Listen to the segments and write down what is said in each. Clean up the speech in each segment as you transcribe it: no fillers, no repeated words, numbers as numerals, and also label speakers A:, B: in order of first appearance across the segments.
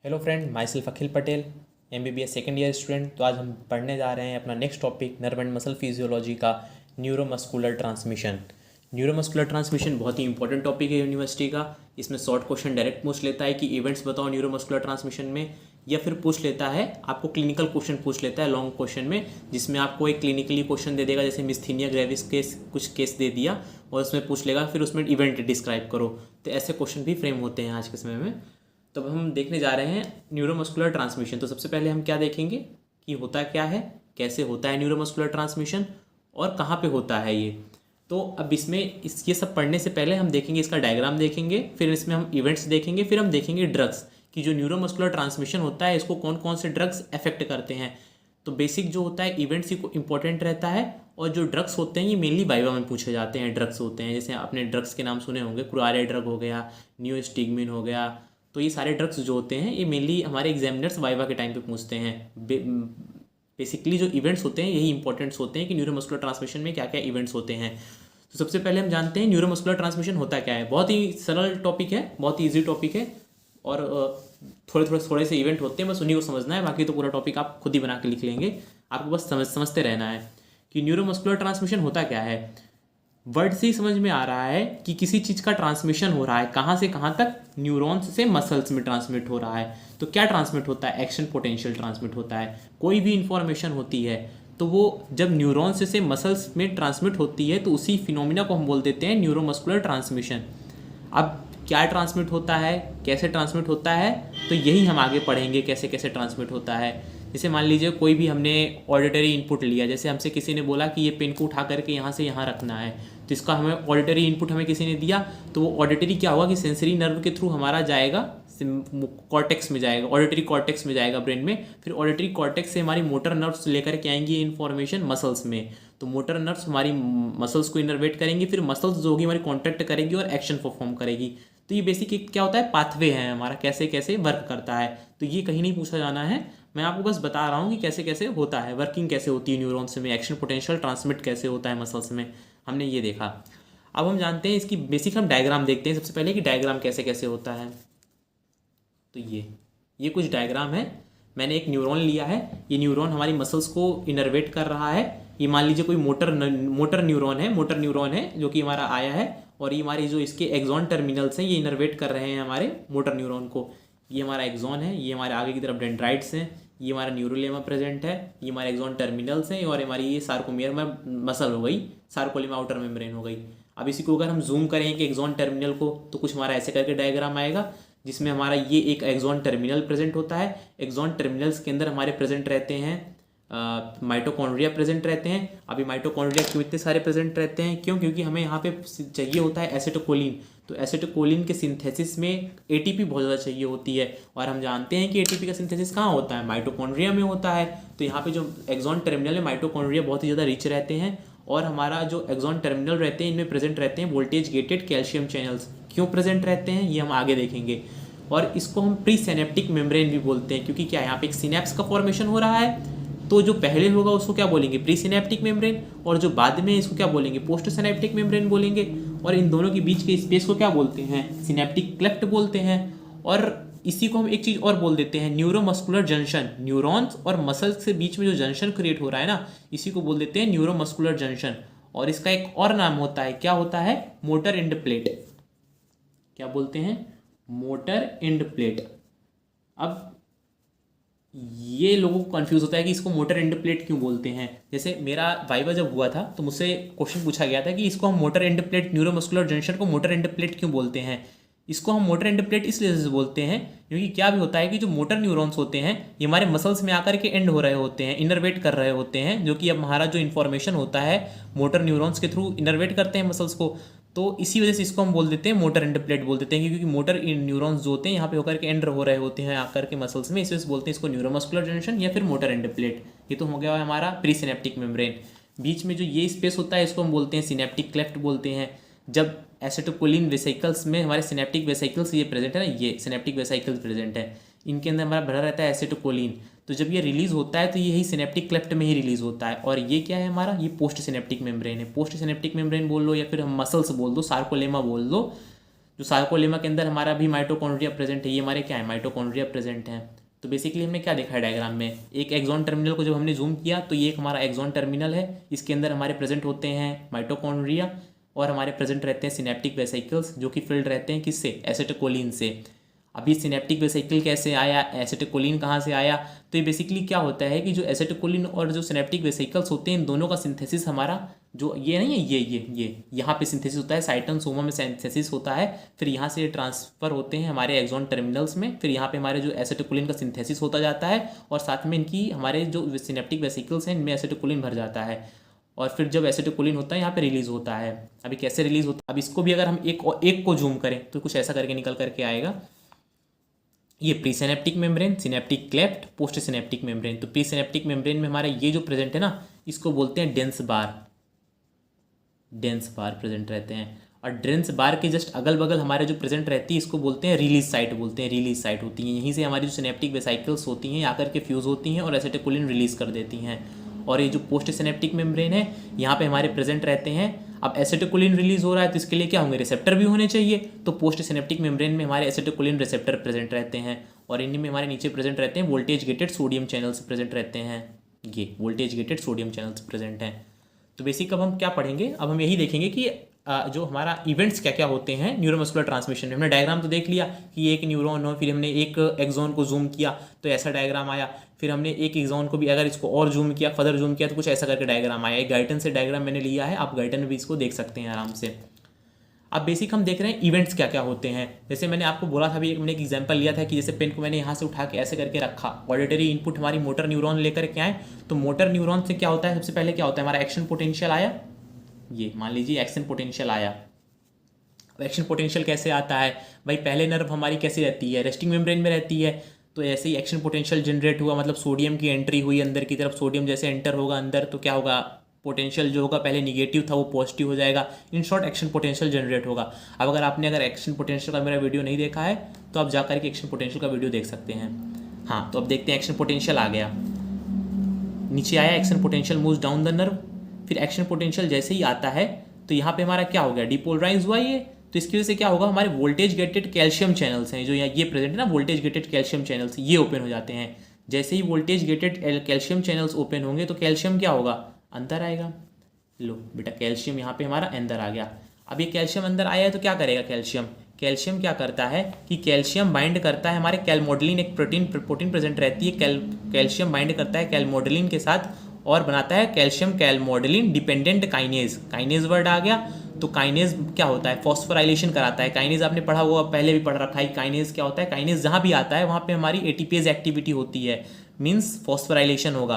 A: Hello friend, my self Akhil Patel, MBBS second year student. तो आज हम पढ़ने जा रहे हैं अपना next topic nerve and muscle physiology का न्यूरोमस्कुलर ट्रांसमिशन। न्यूरोमस्कुलर ट्रांसमिशन बहुत ही इंपॉर्टेंट टॉपिक है यूनिवर्सिटी का। इसमें शॉर्ट क्वेश्चन डायरेक्ट पूछ लेता है कि इवेंट्स बताओ न्यूरोमस्कुलर ट्रांसमिशन में, या फिर पूछ लेता है आपको क्लिनिकल क्वेश्चन पूछ लेता है लॉन्ग क्वेश्चन में, जिसमें आपको एक क्लिनिकली क्वेश्चन दे देगा, जैसे मिस्थीनिया ग्रेविस केस कुछ केस दे दिया और उसमें पूछ लेगा फिर उसमें इवेंट डिस्क्राइब करो। तो ऐसे क्वेश्चन भी फ्रेम होते हैं आज के समय में। तो अब हम देखने जा रहे हैं न्यूरोमस्कुलर ट्रांसमिशन। तो सबसे पहले हम क्या देखेंगे कि होता क्या है, कैसे होता है न्यूरोमस्कुलर ट्रांसमिशन और कहाँ पे होता है ये। तो अब ये सब पढ़ने से पहले हम देखेंगे, इसका डायग्राम देखेंगे, फिर इसमें हम इवेंट्स देखेंगे, फिर हम देखेंगे ड्रग्स कि जो न्यूरोमस्कुलर ट्रांसमिशन होता है इसको कौन कौन से ड्रग्स अफेक्ट करते हैं। तो बेसिक जो होता है इवेंट्स ही को इंपॉर्टेंट रहता है, और जो ड्रग्स होते हैं ये मेनली वाइवा में पूछे जाते हैं। ड्रग्स होते हैं जैसे आपने ड्रग्स के नाम सुने होंगे, क्रुआरे ड्रग हो गया, नियोस्टिग्मिन हो गया। तो ये सारे ड्रग्स जो होते हैं ये मेनली हमारे एग्जामिनर्स वाइवा के टाइम पे पूछते हैं। बेसिकली जो इवेंट्स होते हैं यही इंपॉर्टेंट्स होते हैं कि न्यूरोमस्कुलर ट्रांसमिशन में क्या क्या इवेंट्स होते हैं। तो सबसे पहले हम जानते हैं न्यूरोमस्कुलर ट्रांसमिशन होता क्या है। बहुत ही सरल टॉपिक है, बहुत ही ईजी टॉपिक है, और थोड़े से इवेंट होते हैं, बस उन्हीं को समझना है। बाकी तो पूरा टॉपिक आप खुद ही बना के लिख लेंगे, आपको बस समझते रहना है कि न्यूरोमस्कुलर ट्रांसमिशन होता क्या है। वर्ड से ही समझ में आ रहा है कि किसी चीज़ का ट्रांसमिशन हो रहा है, कहाँ से कहाँ तक, न्यूरॉन्स से मसल्स में ट्रांसमिट हो रहा है। तो क्या ट्रांसमिट होता है, एक्शन पोटेंशियल ट्रांसमिट होता है। कोई भी इंफॉर्मेशन होती है तो वो जब न्यूरॉन्स से मसल्स में ट्रांसमिट होती है तो उसी फिनोमिना को हम बोल देते हैं न्यूरोमस्कुलर ट्रांसमिशन। अब क्या ट्रांसमिट होता है, कैसे ट्रांसमिट होता है, तो यही हम आगे पढ़ेंगे कैसे कैसे ट्रांसमिट होता है। जैसे मान लीजिए कोई भी हमने ऑडिटरी इनपुट लिया, जैसे हमसे किसी ने बोला कि ये पेन को उठा करके यहाँ से यहाँ रखना है, तो इसका हमें ऑडिटरी इनपुट हमें किसी ने दिया, तो वो ऑडिटरी क्या होगा कि सेंसरी नर्व के थ्रू हमारा जाएगा कॉर्टेक्स में जाएगा, ऑडिटरी कॉर्टेक्स में जाएगा ब्रेन में। फिर ऑडिटरी कॉर्टेक्स से हमारी मोटर नर्व्स लेकर के आएंगी ये इन्फॉर्मेशन मसल्स में। तो मोटर नर्व्स हमारी मसल्स को इनर्वेट करेंगी, फिर मसल्स जो होगी हमारी कॉन्ट्रैक्ट करेगी और एक्शन परफॉर्म करेगी। तो ये बेसिक क्या होता है, पाथवे है हमारा, कैसे कैसे वर्क करता है। तो ये कहीं नहीं पूछा जाना है, मैं आपको बस बता रहा हूँ कि कैसे कैसे होता है, वर्किंग कैसे होती है न्यूरॉन्स में, एक्शन पोटेंशियल ट्रांसमिट कैसे होता है मसल्स में, हमने ये देखा। अब हम जानते हैं इसकी बेसिक, हम डायग्राम देखते हैं सबसे पहले कि डायग्राम कैसे कैसे होता है। तो ये कुछ डायग्राम है। मैंने एक न्यूरॉन लिया है, ये न्यूरॉन हमारी मसल्स को इनर्वेट कर रहा है। ये मान लीजिए कोई मोटर न्यूरॉन है जो कि हमारा आया है, और ये हमारी जो इसके एक्सॉन टर्मिनल्स हैं ये इनर्वेट कर रहे हैं हमारे मोटर न्यूरॉन को। ये हमारा एक्सॉन है, ये हमारे आगे की तरफ डेंड्राइट्स हैं, ये हमारा न्यूरोलेमा प्रेजेंट है, ये हमारे एक्सॉन टर्मिनल्स हैं, और हमारी ये सार्कोमियर में मसल हो गई, सार्कोलेमा आउटर मेम्ब्रेन हो गई। अब इसी को अगर हम जूम करें कि एक्सॉन टर्मिनल को, तो कुछ हमारा ऐसे करके डायग्राम आएगा, जिसमें हमारा ये एक एक्सॉन टर्मिनल प्रेजेंट होता है। एक्सॉन टर्मिनल्स के अंदर हमारे प्रेजेंट रहते हैं माइटोकॉन्ड्रिया प्रेजेंट रहते हैं। अभी माइटोकॉन्ड्रिया क्यों इतने सारे प्रेजेंट रहते हैं, क्यों, क्योंकि हमें यहाँ पे चाहिए होता है एसिटोकोलिन। तो एसिटोकोलिन के सिंथेसिस में एटीपी बहुत ज़्यादा चाहिए होती है, और हम जानते हैं कि एटीपी का सिंथेसिस कहाँ होता है, माइटोकॉन्ड्रिया में होता है। तो यहाँ पे जो एक्सॉन टर्मिनल है माइटोकॉन्ड्रिया बहुत ही ज़्यादा रिच रहते हैं, और हमारा जो एक्सॉन टर्मिनल रहते हैं इनमें प्रेजेंट रहते हैं वोल्टेज गेटेड कैल्शियम चैनल्स। क्यों प्रेजेंट रहते हैं ये हम आगे देखेंगे। और इसको हम प्री सिनेप्टिक मेम्ब्रेन भी बोलते हैं, क्योंकि क्या यहाँ पे एक सिनेप्स का फॉर्मेशन हो रहा है। तो जो पहले होगा उसको क्या बोलेंगे, प्री सिनेप्टिक मेम्ब्रेन, और जो बाद में इसको क्या बोलेंगे, पोस्ट सिनेप्टिक मेम्ब्रेन बोलेंगे। और इन दोनों के बीच के स्पेस को क्या बोलते हैं, सिनेप्टिक क्लेफ्ट बोलते हैं। और इसी को हम एक चीज़ और बोल देते हैं, न्यूरोमस्कुलर जंक्शन। न्यूरॉन्स और मसल्स के बीच में जो जंक्शन क्रिएट हो रहा है ना, इसी को बोल देते हैं न्यूरोमस्कुलर जंक्शन। और इसका एक और नाम होता है, क्या होता है, मोटर एंड प्लेट। क्या बोलते हैं, मोटर एंड प्लेट। अब ये लोगों को कंफ्यूज होता है कि इसको मोटर एंड प्लेट क्यों बोलते हैं। जैसे मेरा वाइवा जब हुआ था तो मुझसे क्वेश्चन पूछा गया था कि इसको हम motor end plate, neuromuscular junction को मोटर एंड प्लेट क्यों बोलते हैं। इसको हम मोटर एंड प्लेट इसलिए से बोलते हैं क्योंकि क्या भी होता है कि जो मोटर न्यूरॉन्स होते हैं ये हमारे मसल्स में आकर के एंड हो रहे होते हैं, इनर्वेट कर रहे होते हैं, जो कि अब हमारा जो इन्फॉर्मेशन होता है मोटर न्यूरॉन्स के थ्रू इनर्वेट करते हैं मसल्स को। तो इसी वजह से इसको हम बोल देते हैं मोटर एंड प्लेट बोल देते हैं, क्योंकि मोटर न्यूरॉन्स जो होते हैं यहाँ पे होकर के एंड हो रहे होते हैं आकर के मसल्स में, इस वजह से बोलते हैं इसको न्यूरोमस्कुलर जंक्शन या फिर मोटर एंड प्लेट। ये तो हो गया हमारा प्री सिनेप्टिक मेम्ब्रेन। बीच में जो ये स्पेस होता है इसको हम बोलते हैं सिनेप्टिक क्लेफ्ट बोलते हैं। जब एसिटोकोलिन वेसिकल्स में हमारे सिनेप्टिक वेसिकल्स ये प्रेजेंट है ना, ये सिनेप्टिक वेसिकल्स प्रेजेंट है, इनके अंदर हमारा भरा रहता है एसिटोकोलिन। तो जब ये रिलीज होता है तो यही सिनेप्टिक क्लेफ्ट में ही रिलीज होता है। और ये क्या है हमारा, ये पोस्ट सिनेप्टिक मेम्ब्रेन है। पोस्ट सिनेप्टिक मेम्ब्रेन बोल लो या फिर हम मसल्स बोल दो, सार्कोलेमा बोल दो। जो सार्कोलेमा के अंदर हमारा भी माइटोकॉन्ड्रिया प्रेजेंट है, ये हमारे क्या है, माइटोकॉन्ड्रिया प्रेजेंट है। तो बेसिकली हमने क्या देखा है डायग्राम में, एक एक्सॉन टर्मिनल को जब हमने जूम किया तो ये एक हमारा एक्सॉन टर्मिनल है, इसके अंदर हमारे प्रेजेंट होते हैं माइटोकॉन्ड्रिया और हमारे प्रेजेंट रहते हैं सिनेप्टिक वेसिकल्स, जो कि फिल्ड रहते हैं किससे, एसिटिकोलिन से। अभी सिनेप्टिक वेसिकल कैसे आया, एसिटिकोलिन कहाँ से आया, तो ये बेसिकली क्या होता है कि जो एसिटिकोलिन और जो सिनेप्टिक वेसिकल्स होते हैं इन दोनों का सिंथेसिस हमारा जो ये नहीं है, ये यहाँ पे सिंथेसिस होता है, साइटोसोमा में सिंथेसिस होता है, फिर यहाँ से ट्रांसफ़र होते हैं हमारे एक्सॉन टर्मिनल्स में, फिर यहाँ पे हमारे जो एसिटिकोलिन का सिंथेसिस होता जाता है और साथ में इनकी हमारे जो सिनेप्टिक वेसिकल्स हैं इनमें एसिटिकोलिन भर जाता है और फिर जब एसिटिकोलिन होता है यहाँ पे रिलीज़ होता है। अभी कैसे रिलीज़ होता है, अब इसको भी अगर हम एक को जूम करें तो कुछ ऐसा करके निकल करके आएगा। ये pre synaptic membrane, synaptic cleft, post synaptic membrane. तो प्री सिनेप्टिक मेम्ब्रेन में हमारा ये जो प्रेजेंट है ना, इसको बोलते हैं डेंस बार प्रेजेंट रहते हैं। और डेंस बार के जस्ट अगल बगल हमारे जो प्रेजेंट रहती है इसको बोलते हैं रिलीज साइट, रिलीज साइट होती हैं। यहीं से हमारी जो सिनेप्टिक वेसिकल्स होती हैं आकर के फ्यूज़ होती हैं और एसिटिकोलिन रिलीज़ कर देती हैं। और ये जो पोस्ट सिनेप्टिक मेम्ब्रेन है यहाँ पे हमारे प्रेजेंट रहते हैं। अब एसिटिकोलिन रिलीज हो रहा है तो इसके लिए क्या होंगे, रिसेप्टर भी होने चाहिए। तो पोस्ट सिनेप्टिक मेम्ब्रेन में हमारे एसिटिकोलिन रिसेप्टर प्रेजेंट रहते हैं और इनमें हमारे नीचे प्रेजेंट रहते हैं voltage gated sodium channels present रहते हैं। ये voltage gated sodium channels present हैं। तो बेसिक अब हम क्या पढ़ेंगे, अब हम यही देखेंगे कि जो हमारा इवेंट्स क्या क्या होते हैं न्यूरोमस्कुलर ट्रांसमिशन में। हमने डायग्राम तो देख लिया कि एक न्यूरॉन हो, फिर हमने एक एक्सॉन को जूम किया तो ऐसा डायग्राम आया, फिर हमने एक एक्सॉन को भी अगर इसको और जूम किया, फर्दर जूम किया तो कुछ ऐसा करके डायग्राम आया। एक गाइटन से डायग्राम मैंने लिया है, आप गाइटन में भी इसको देख सकते हैं आराम से। अब बेसिक हम देख रहे हैं इवेंट्स क्या क्या होते हैं। जैसे मैंने आपको बोला था अभी, मैंने एक एग्जांपल लिया था कि जैसे पेन को मैंने यहाँ से उठा के ऐसे करके रखा, ऑडिटरी इनपुट हमारी मोटर न्यूरॉन लेकर के आए, तो मोटर न्यूरॉन से क्या होता है, सबसे पहले क्या होता है, हमारा एक्शन पोटेंशियल आया। ये मान लीजिए एक्शन पोटेंशियल आया। एक्शन पोटेंशियल कैसे आता है भाई, पहले नर्व हमारी कैसी रहती है, रेस्टिंग मेम्ब्रेन में रहती है, तो ऐसे ही एक्शन पोटेंशियल जनरेट हुआ, मतलब सोडियम की एंट्री हुई अंदर की तरफ। सोडियम जैसे एंटर होगा अंदर तो क्या होगा, पोटेंशियल जो होगा पहले निगेटिव था वो पॉजिटिव हो जाएगा। In short action potential generate होगा। अब अगर आपने एक्शन पोटेंशियल का मेरा वीडियो नहीं देखा है तो आप जाकर के एक्शन पोटेंशियल का वीडियो देख सकते हैं। हाँ, तो अब देखते हैं एक्शन पोटेंशियल आ गया, नीचे आया, action potential moves down the nerve. फिर एक्शन पोटेंशियल जैसे ही आता है तो यहाँ पे हमारा क्या हो गया, डिपोलराइज हुआ ये। तो इसकी वजह से क्या होगा, हमारे वोल्टेज गेटेड कैल्शियम चैनल्स हैं जो ये प्रेजेंट है ना, वोल्टेज गेटेड कैल्शियम चैनल्स ये ओपन हो जाते हैं। जैसे ही voltage gated calcium channels open होंगे तो कैल्शियम क्या होगा, अंदर आएगा। लो बेटा, कैल्शियम यहाँ पे हमारा अंदर आ गया। अब ये कैल्शियम अंदर आया है तो क्या करेगा कैल्शियम क्या करता है कि कैल्शियम बाइंड करता है हमारे कैलमोडलिन, एक प्रोटीन प्रेजेंट रहती है, कैल्शियम बाइंड करता है कैलमोडलिन के साथ और बनाता है calcium calmodulin dependent kinase word आ गया। तो काइनेज क्या होता है, फॉस्फोराइलेशन कराता है। काइनेज आपने पढ़ा हुआ, पहले भी पढ़ रखा है। काइनेज क्या होता है, काइनेज जहाँ भी आता है वहाँ पे हमारी एटीपीएज एक्टिविटी होती है, मीन्स फॉस्फोराइलेशन होगा।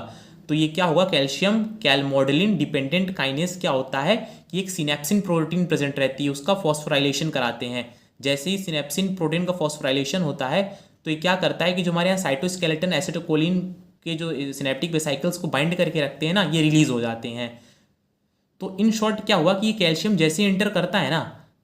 A: तो ये क्या होगा, कैल्शियम कैलमोडलिन डिपेंडेंट काइनेज क्या होता है कि एक सिनेप्सिन प्रोटीन प्रेजेंट रहती है, उसका फॉस्फोराइलेशन कराते हैं। जैसे ही सिनेप्सिन प्रोटीन का फॉस्फोराइलेशन होता है तो ये क्या करता है कि जो हमारे यहाँ साइटोस्केलेटन एसिटिकोलिन के जो सिनेप्टिक वेसिकल्स को बाइंड करके रखते हैं ना, ये रिलीज हो जाते हैं। तो इन शॉर्ट क्या हुआ कि ये कैल्शियम जैसे ही एंटर करता है ना,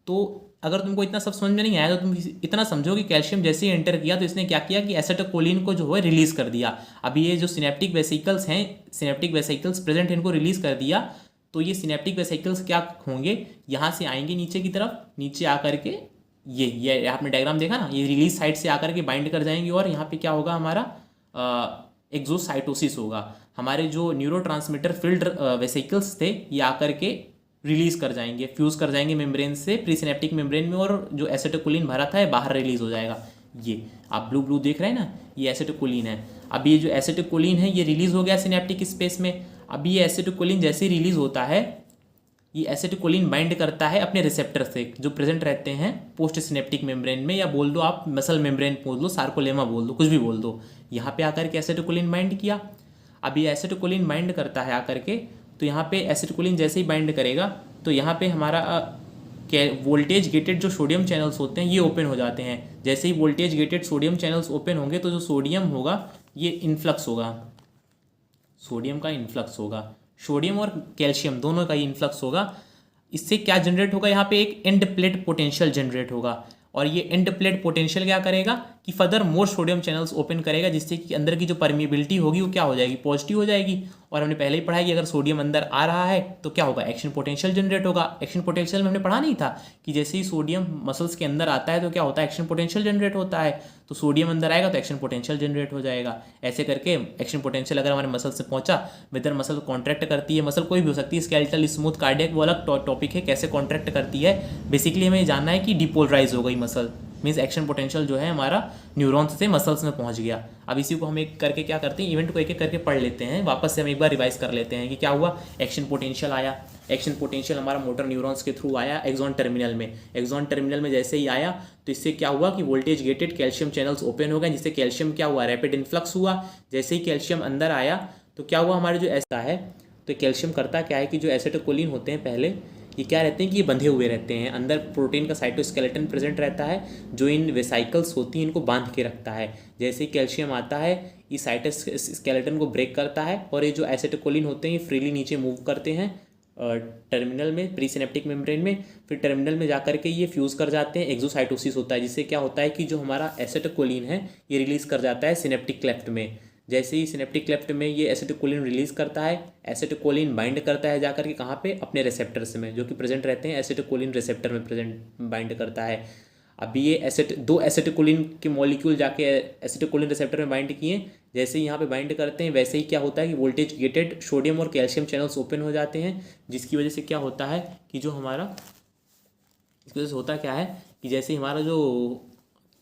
A: तो अगर तुमको इतना सब समझ में नहीं आया तो तुम इतना समझो कि कैल्शियम जैसे ही एंटर किया तो इसने क्या किया कि एसिटिकोलिन को जो है रिलीज कर दिया। अभी ये जो सिनेप्टिक वेसिकल्स हैं, सिनेप्टिक वेसिकल्स प्रेजेंट, इनको रिलीज कर दिया। तो ये सिनेप्टिक वेसिकल्स क्या होंगे, यहाँ से आएंगे नीचे की तरफ, नीचे आकर के ये आपने डायग्राम देखा ना, ये रिलीज साइड से आकर के बाइंड कर जाएंगे और यहाँ पे क्या होगा, हमारा एक्सोसाइटोसिस होगा। हमारे जो न्यूरोट्रांसमीटर फील्ड वेसिकल्स थे ये आकर के रिलीज कर जाएंगे, फ्यूज़ कर जाएंगे मेम्ब्रेन से प्रीसिनेप्टिक मेम्ब्रेन में, और जो एसिटिकोलिन भरा था ये बाहर रिलीज हो जाएगा। ये आप ब्लू देख रहे हैं ना, ये एसिटिकोलिन है। अब ये जो एसिटिकोलिन है ये रिलीज हो गया सिनेप्टिक स्पेस में। अभी ये एसिटिकोलिन जैसे ही रिलीज होता है, ये एसिटिकोलिन बाइंड करता है अपने रिसेप्टर से जो प्रेजेंट रहते हैं पोस्ट सिनेप्टिक मेम्ब्रेन में, या बोल दो आप मसल मेम्ब्रेन बोल दो, सार्कोलेमा बोल दो, कुछ भी बोल दो। यहाँ पे आकर के एसिटिकोलिन बाइंड किया। अब ये एसिटिकोलिन बाइंड करता है आकर के, तो यहाँ पे एसिटिकोलिन जैसे ही बाइंड करेगा तो यहाँ पे हमारा वोल्टेज गेटेड जो सोडियम चैनल्स होते हैं ये ओपन हो जाते हैं। जैसे ही voltage gated sodium channels open होंगे तो जो सोडियम होगा ये इन्फ्लक्स होगा, सोडियम का इन्फ्लक्स होगा, सोडियम और कैल्शियम दोनों का ही इन्फ्लक्स होगा। इससे क्या जनरेट होगा, यहाँ पे एक एंड प्लेट पोटेंशियल जनरेट होगा। और ये एंड प्लेट पोटेंशियल क्या करेगा, कि further more sodium channels open करेगा, जिससे कि अंदर की जो परमिएबिलिटी होगी वो क्या हो जाएगी, पॉजिटिव हो जाएगी। और हमने पहले ही पढ़ा है कि अगर सोडियम अंदर आ रहा है तो क्या होगा, एक्शन पोटेंशियल जनरेट होगा। एक्शन पोटेंशियल में हमने पढ़ा नहीं था कि जैसे ही सोडियम मसल्स के अंदर आता है तो क्या होता है, एक्शन पोटेंशियल जनरेट होता है। तो सोडियम अंदर आएगा तो एक्शन पोटेंशियल जनरेट हो जाएगा। ऐसे करके एक्शन पोटेंशियल अगर हमारे मसल से पहुंचा, वेदर मसल कॉन्ट्रैक्ट करती है, मसल कोई भी हो सकती है, स्केलेटल, स्मूथ, कार्डियक, वो अलग टॉपिक है, कैसे कॉन्ट्रैक्ट करती है। बेसिकली हमें जानना है कि डिपोलराइज हो गई मसल, मीन्स एक्शन पोटेंशियल जो है हमारा न्यूरॉन्स से मसल्स में पहुंच गया। अब इसी को हम एक करके क्या करते हैं, इवेंट को एक एक करके पढ़ लेते हैं, वापस से हम एक बार रिवाइज कर लेते हैं कि क्या हुआ। एक्शन पोटेंशियल आया, एक्शन पोटेंशियल हमारा मोटर न्यूरॉन्स के थ्रू आया एक्सॉन टर्मिनल में। एक्सॉन टर्मिनल में जैसे ही आया तो इससे क्या हुआ कि voltage gated calcium channels open हो गए, जिससे कैल्शियम क्या हुआ, रैपिड इन्फ्लक्स हुआ। जैसे ही कैल्शियम अंदर आया तो क्या हुआ, हमारे जो ऐसा है तो कैल्शियम करता क्या है कि जो एसिटिकोलिन होते हैं पहले, ये क्या रहते हैं कि ये बंधे हुए रहते हैं, अंदर प्रोटीन का साइटोस्केलेटन प्रेजेंट रहता है जो इन वेसाइकल्स होती हैं इनको बांध के रखता है। जैसे ही कैल्शियम आता है ये साइटोस्केलेटन को ब्रेक करता है और ये जो एसिटिकोलिन होते हैं ये फ्रीली नीचे मूव करते हैं टर्मिनल में, प्री सिनेप्टिक मेम्ब्रेन में। फिर टर्मिनल में जाकर के ये फ्यूज़ कर जाते हैं, एक्सोसाइटोसिस होता है, जिससे क्या होता है कि जो हमारा एसिटिकोलिन है ये रिलीज़ कर जाता है सिनेप्टिक क्लेफ्ट में। जैसे ही सिनेप्टिक क्लेफ्ट में ये एसिटिकोलिन रिलीज़ करता है, एसिटिकोलिन बाइंड करता है जाकर के कहाँ पे, अपने रिसेप्टर्स में जो कि प्रेजेंट रहते हैं, एसिटिकोलिन रिसेप्टर में प्रेजेंट बाइंड करता है। अभी ये दो एसिटिकोलिन के मॉलिक्यूल जाके एसिटिकोलिन रिसेप्टर में बाइंड किए, जैसे ही यहाँ पे बाइंड करते हैं वैसे ही क्या होता है कि वोल्टेज गेटेड सोडियम और कैल्शियम चैनल्स ओपन हो जाते हैं, जिसकी वजह से क्या होता है कि जो हमारा, इसकी वजह से होता क्या है कि जैसे हमारा जो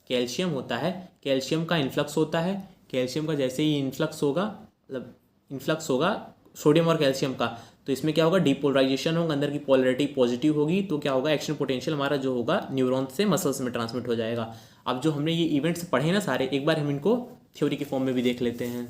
A: कैल्शियम होता है, कैल्शियम का इन्फ्लक्स होता है, कैल्शियम का जैसे ही इन्फ्लक्स होगा, मतलब इन्फ्लक्स होगा सोडियम और कैल्शियम का, तो इसमें क्या होगा, डिपोलराइजेशन होगा, अंदर की पोलैरिटी पॉजिटिव होगी, तो क्या होगा, एक्शन पोटेंशियल हमारा जो होगा न्यूरॉन से मसल्स में ट्रांसमिट हो जाएगा। अब जो हमने ये इवेंट्स पढ़े ना सारे, एक बार हम इनको थ्योरी के फॉर्म में भी देख लेते हैं।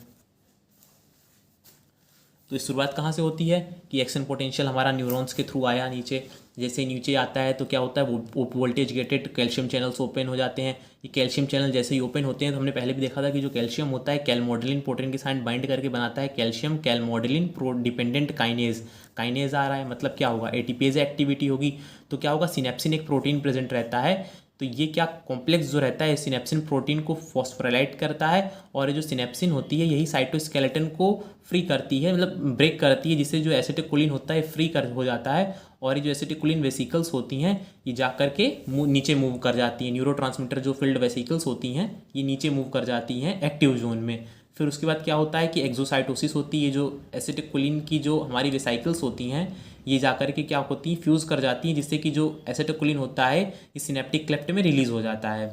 A: तो इस शुरुआत कहाँ से होती है कि एक्शन पोटेंशियल हमारा न्यूरॉन्स के थ्रू आया नीचे, जैसे नीचे आता है तो क्या होता है, voltage gated calcium channels open हो जाते हैं। ये कैल्शियम चैनल जैसे ही ओपन होते हैं तो हमने पहले भी देखा था कि जो कैल्शियम होता है कैलमोडेलिन प्रोटीन के साथ बाइंड करके बनाता है calcium calmodulin pro dependent kinase. Kinase आ रहा है मतलब क्या होगा, एटीपेज एक्टिविटी होगी, तो क्या होगा, सिनेप्सिन एक प्रोटीन प्रेजेंट रहता है, तो ये क्या कॉम्प्लेक्स जो रहता है सिनेप्सिन प्रोटीन को फॉस्फोराइलेट करता है, और ये जो सिनेप्सिन होती है यही साइटोस्केलेटन को फ्री करती है, मतलब ब्रेक करती है, जिससे जो एसिटिकोलिन होता है फ्री कर हो जाता है, और ये जो एसिटिकोलिन वेसिकल्स होती हैं ये जा कर के नीचे मूव कर जाती हैं, न्यूरोट्रांसमीटर जो फील्ड वेसिकल्स होती हैं ये नीचे मूव कर जाती हैं एक्टिव जोन में। फिर उसके बाद क्या होता है कि एक्सोसाइटोसिस होती है, जो एसिटिकोलिन की जो हमारी वेसाइकल्स होती हैं ये जाकर के क्या होती है, फ्यूज़ कर जाती हैं, जिससे कि जो एसिटिकोलिन होता है ये सिनेप्टिक क्लेफ्ट में रिलीज़ हो जाता है।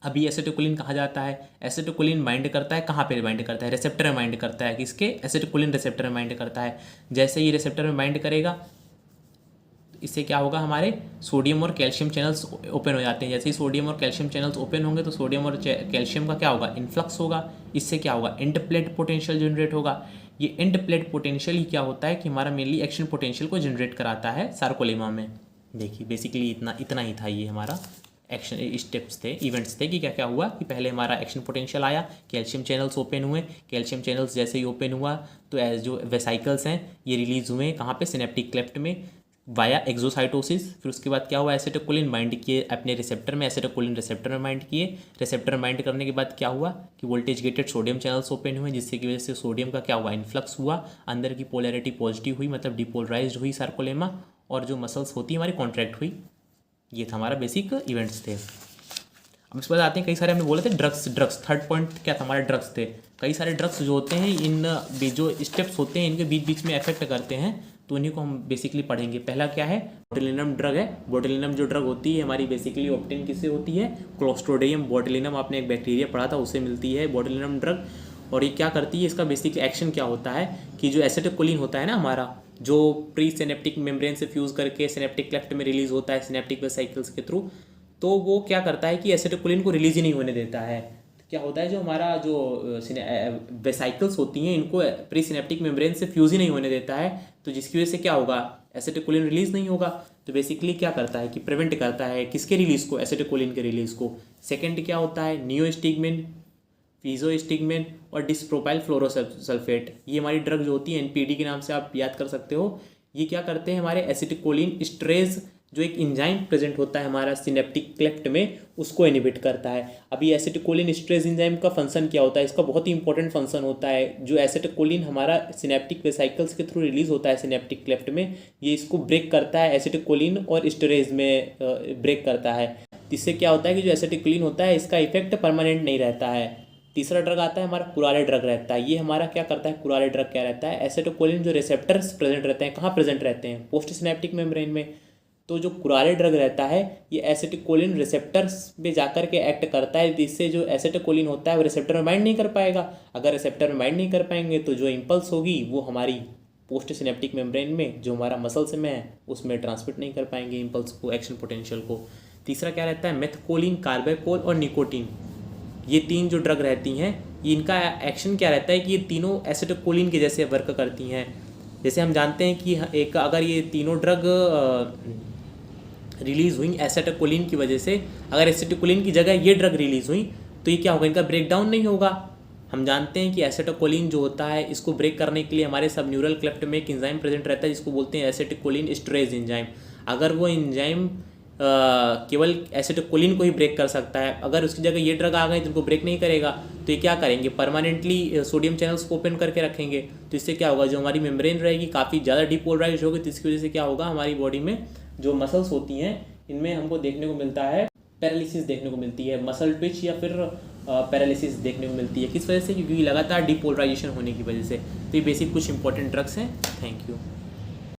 A: अभी एसिटिकोलिन कहाँ जाता है, एसिटिकोलिन बाइंड करता है, कहाँ पे बाइंड करता है, रिसेप्टर में बाइंड करता है, किसके, एसिटिकोलिन रिसेप्टर में बाइंड करता है। जैसे ये रिसेप्टर में बाइंड करेगा इससे क्या होगा, हमारे सोडियम और कैल्शियम चैनल्स ओपन हो जाते हैं। जैसे ही सोडियम और कैल्शियम चैनल्स ओपन होंगे तो सोडियम और कैल्शियम का क्या होगा, इन्फ्लक्स होगा, इससे क्या होगा, एंड प्लेट पोटेंशियल जनरेट होगा। ये एंड प्लेट पोटेंशियल ही क्या होता है कि हमारा मेनली एक्शन पोटेंशियल को जनरेट कराता है सार्कोलेमा में। देखिए बेसिकली इतना ही था, ये हमारा एक्शन स्टेप्स थे, इवेंट्स थे कि क्या क्या हुआ कि पहले हमारा एक्शन पोटेंशियल आया, कैल्शियम चैनल्स ओपन हुए, कैल्शियम चैनल्स जैसे ही ओपन हुआ तो एज जो वेसाइकल्स हैं ये रिलीज हुए कहाँ पे, सिनेप्टिक क्लेफ्ट में वाया एक्सोसाइटोसिस। फिर उसके बाद क्या हुआ, एसिटिकोलिन बाइंड किए अपने रिसेप्टर में, एसिटिकोलिन रिसेप्टर में बाइंड किए, रिसेप्टर में बाइंड करने के बाद क्या हुआ कि voltage gated sodium channels open हुए, जिससे की वजह से सोडियम का क्या हुआ, इन्फ्लक्स हुआ, अंदर की पोलैरिटी पॉजिटिव हुई, मतलब डिपोलराइज्ड हुई सार्कोलेमा, और जो मसल्स होती है हमारी कॉन्ट्रैक्ट हुई। ये था हमारा बेसिक इवेंट्स थे। अब इसके बाद आते हैं, कई सारे हमने बोले थे ड्रग्स, थर्ड पॉइंट क्या था हमारे, ड्रग्स थे। कई सारे ड्रग्स जो होते हैं इन जो स्टेप्स होते हैं इनके बीच बीच में इफेक्ट करते हैं, तो उन्हीं को हम बेसिकली पढ़ेंगे। पहला क्या है, बोtulinum ड्रग है। बोtulinum जो ड्रग होती है हमारी बेसिकली ऑब्टेन किससे होती है, क्लोस्ट्रोडियम बोtulinum, आपने एक बैक्टीरिया पढ़ा था उससे मिलती है बोtulinum ड्रग। और ये क्या करती है, इसका बेसिक एक्शन क्या होता है कि जो एसिटिकोलिन होता है ना हमारा, जो प्री सिनेप्टिक मेम्ब्रेन से फ्यूज़ करके सिनेप्टिक क्लेफ्ट में रिलीज होता है सिनेप्टिक वेसाइकल्स के थ्रू, तो वो क्या करता है कि एसिटिकोलिन को रिलीज ही नहीं होने देता है। क्या होता है, जो हमारा जो वेसाइकल्स होती हैं इनको प्री सिनेप्टिक मेम्ब्रेन से फ्यूज़ ही नहीं होने देता है, तो जिसकी वजह से क्या होगा, एसिटिकोलिन रिलीज नहीं होगा। तो बेसिकली क्या करता है कि प्रिवेंट करता है किसके रिलीज़ को, एसिटिकोलिन के रिलीज़ को। सेकेंड क्या होता है, नियोस्टिग्मिन, फिजोस्टिग्मिन और डिस्प्रोपाइल फ्लोरोसल्फेट, ये हमारी ड्रग जो होती है एनपीडी के नाम से आप याद कर सकते हो। ये क्या करते हैं, हमारे एसिटिकोलिन स्ट्रेस जो एक एंजाइम प्रेजेंट होता है हमारा सिनेप्टिक क्लेफ्ट में, उसको इनहिबिट करता है। अभी एसिटिकोलिन स्ट्रेस एंजाइम का फंक्शन क्या होता है, इसका बहुत ही इंपॉर्टेंट फंक्शन होता है। जो एसिटिकोलिन हमारा सिनेप्टिक वेसाइकल्स के थ्रू रिलीज होता है सिनेप्टिक क्लेफ्ट में, ये इसको ब्रेक करता है, एसिटिकोलिन और स्टेरेज में ब्रेक करता है। इससे क्या होता है कि जो एसिटिकोलिन होता है इसका इफेक्ट परमानेंट नहीं रहता है। तीसरा ड्रग आता है हमारा कुरारे ड्रग रहता है। ये हमारा क्या करता है, कुरारे ड्रग क्या रहता है, एसिटिकोलिन जो रिसेप्टर्स प्रेजेंट रहते हैं, कहाँ प्रेजेंट रहते हैं, पोस्ट सिनेप्टिक मेम्ब्रेन में। तो जो कुरारे ड्रग रहता है ये एसिटिकोलिन रिसेप्टर्स पे जाकर के एक्ट करता है, जिससे जो एसिटिकोलिन होता है वो रिसेप्टर में बाइंड नहीं कर पाएगा। अगर रिसेप्टर में बाइंड नहीं कर पाएंगे तो जो इम्पल्स होगी वो हमारी पोस्ट सिनेप्टिक मेम्ब्रेन में जो हमारा मसल्स में है उसमें ट्रांसमिट नहीं कर पाएंगे इम्पल्स को, एक्शन पोटेंशियल को। तीसरा क्या रहता है, मेथकोलिन, कार्बेकोल और निकोटीन। ये तीन जो ड्रग रहती हैं ये इनका एक्शन क्या रहता है कि ये तीनों एसिटिकोलिन के जैसे वर्क करती हैं। जैसे हम जानते हैं कि एक अगर ये तीनों ड्रग रिलीज़ हुई एसिटिकोलिन की वजह से, अगर एसिटिकोलिन की जगह ये ड्रग रिलीज़ हुई तो ये क्या होगा, इनका ब्रेक डाउन नहीं होगा। हम जानते हैं कि एसिटिकोलिन जो होता है इसको ब्रेक करने के लिए हमारे सब न्यूरल क्लेफ्ट में एक एंजाइम प्रेजेंट रहता है जिसको बोलते हैं एसिटिकोलिन स्ट्रेस एंजाइम। अगर वो एंजाइम केवल एसिटिकोलिन को ही ब्रेक कर सकता है, अगर उसकी जगह ये ड्रग आ गए जिनको ब्रेक नहीं करेगा तो ये क्या करेंगे, परमानेंटली सोडियम चैनल्स को ओपन करके रखेंगे। तो इससे क्या होगा, जो हमारी मेम्ब्रेन रहेगी काफ़ी ज़्यादा डिपोलराइज होगी, तो इसकी वजह से क्या होगा, हमारी बॉडी में जो मसल्स होती हैं इनमें हमको देखने को मिलता है पैरालिसिस देखने को मिलती है, मसल ट्विच या फिर पैरालिसिस देखने को मिलती है। किस वजह से, क्योंकि लगातार डिपोलराइजेशन होने की वजह से। तो ये बेसिक कुछ इंपॉर्टेंट ड्रग्स हैं। Thank you.